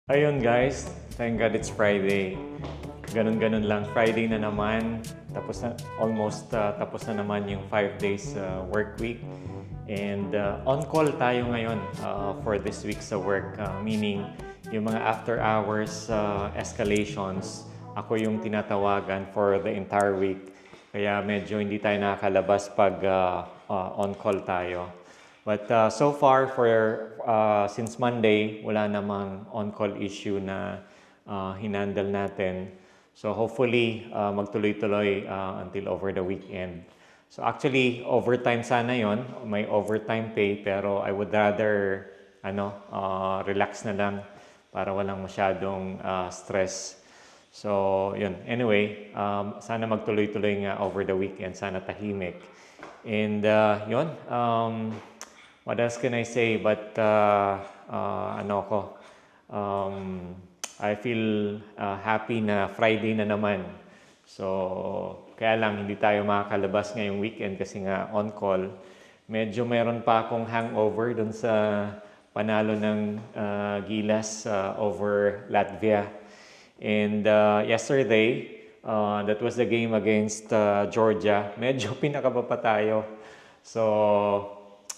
Ayun guys, thank God it's Friday. Ganun-ganun lang, Friday na naman. Tapos na, almost tapos na naman yung 5 days work week. And on call tayo ngayon for this week sa work. Meaning, yung mga after hours escalations, ako yung tinatawagan for the entire week. Kaya medyo hindi tayo nakakalabas pag on call tayo. But so far, since Monday, wala namang on-call issue na hinandle natin. So hopefully, magtuloy-tuloy until over the weekend. So actually, overtime sana yon, may overtime pay, pero I would rather relax na lang para walang masyadong stress. So yun, anyway, sana magtuloy-tuloy nga over the weekend, sana tahimik. And yun, what else can I say? But I feel happy na Friday na naman. So, kaya lang hindi tayo makakalabas ngayong weekend kasi nga on call. Medyo meron pa akong hangover dun sa panalo ng Gilas over Latvia. And yesterday, that was the game against Georgia. Medyo pinakaba pa tayo. So,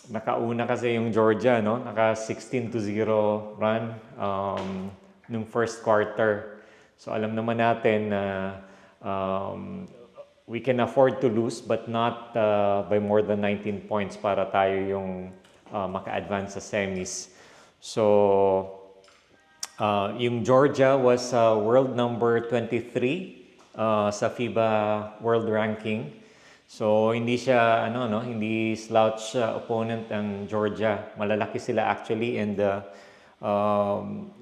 nakauna kasi yung Georgia, no? Naka 16-0 run nung first quarter. So alam naman natin na we can afford to lose but not by more than 19 points para tayo yung maka-advance sa semis. So yung Georgia was world number 23 sa FIBA World Ranking. So hindi siya hindi slouch opponent ang Georgia. Malalaki sila actually, and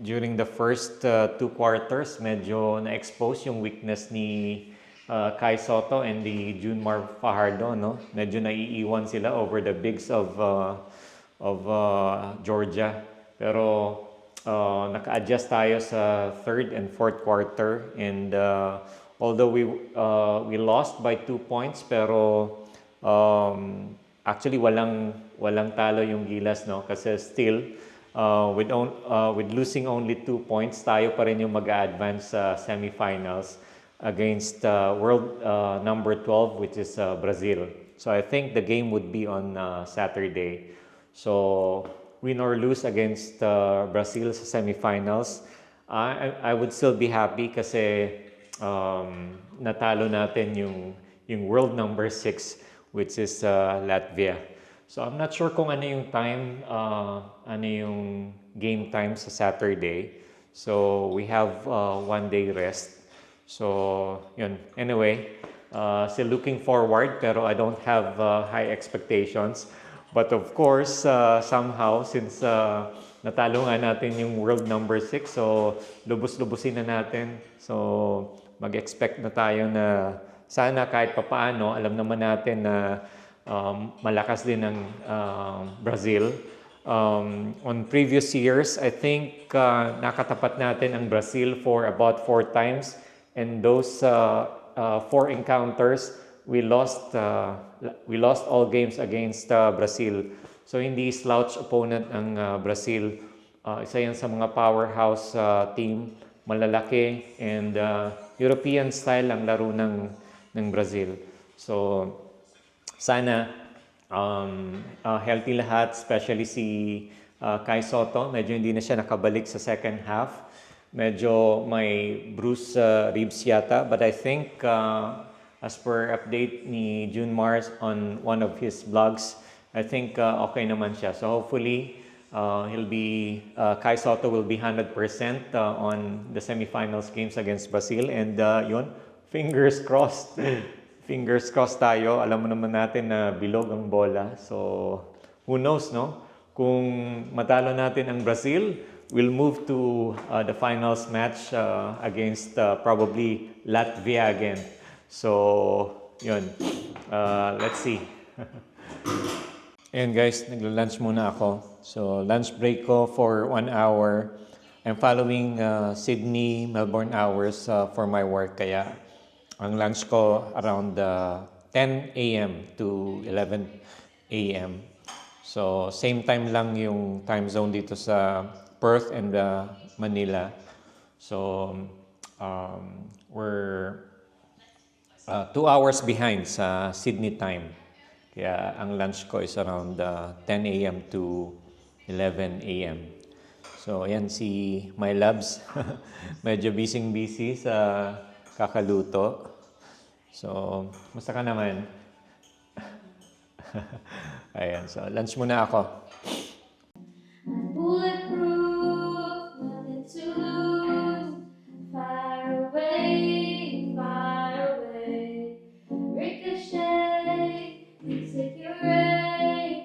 during the first 2 quarters medyo na-expose yung weakness ni Kai Sotto and the Junmar Fajardo, no? Medyo naiiwan sila over the bigs of Georgia. Pero naka-adjust tayo sa third and fourth quarter, and although we lost by 2 points, pero actually walang talo yung Gilas, no? Kasi still with losing only 2 points, tayo pa rin yung mag-a-advance sa semifinals against world number 12, which is Brazil. So I think the game would be on Saturday. So win or lose against Brazil sa semifinals, I would still be happy kasi natalo natin yung world number 6, which is Latvia. So I'm not sure kung ano yung time, ano yung game time sa Saturday. So we have 1 day rest. So yun, anyway, still looking forward, pero I don't have high expectations. But of course, somehow, since natalo nga natin yung world number 6, so lubos-lubusin na natin. So mag-expect na tayo na sana kahit papaano, alam naman natin na malakas din ng Brazil. On previous years, I think nakatapat natin ang Brazil for about 4 times. And those 4 encounters, we lost all games against Brazil. So hindi slouch opponent ang Brazil. Isa yan sa mga powerhouse team, malalaki, and European style ang laro ng Brazil. So sana healthy lahat, especially si Kai Sotto. Medyo hindi na siya nakabalik sa second half. Medyo may bruise ribs yata, but I think as per update ni Junmar on one of his blogs, I think okay naman siya. So hopefully Kai Sotto will be 100% on the semifinals games against Brazil, and yun, fingers crossed. Fingers crossed tayo. Alam mo naman natin na bilog ang bola. So who knows, no? Kung matalo natin ang Brazil, we'll move to the finals match against probably Latvia again. So, yun. Let's see. Ayan guys, nagla-lunch muna ako. So, lunch break ko for 1 hour. I'm following Sydney, Melbourne hours for my work. Kaya, ang lunch ko around 10 a.m. to 11 a.m. So, same time lang yung time zone dito sa Perth and Manila. So, we're 2 hours behind sa Sydney time. Kaya ang lunch ko is around 10 a.m. to 11 a.m. So, ayan si My Labs. Medyo busy sa kakaluto. So, musta ka naman? Ayan, so lunch muna ako. Bulletproof, nothing to lose. Fire away. Ricochet, take your aim.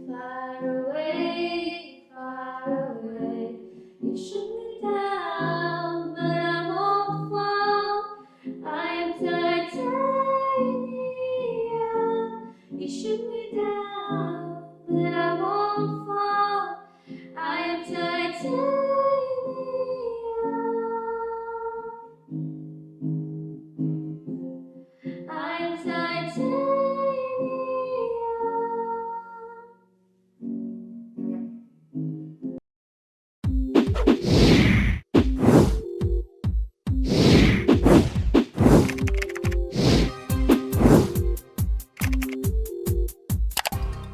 Fire away. You shoot me down, but I won't fall. I am titanium. You shoot me down, but I won't fall. I am titanium.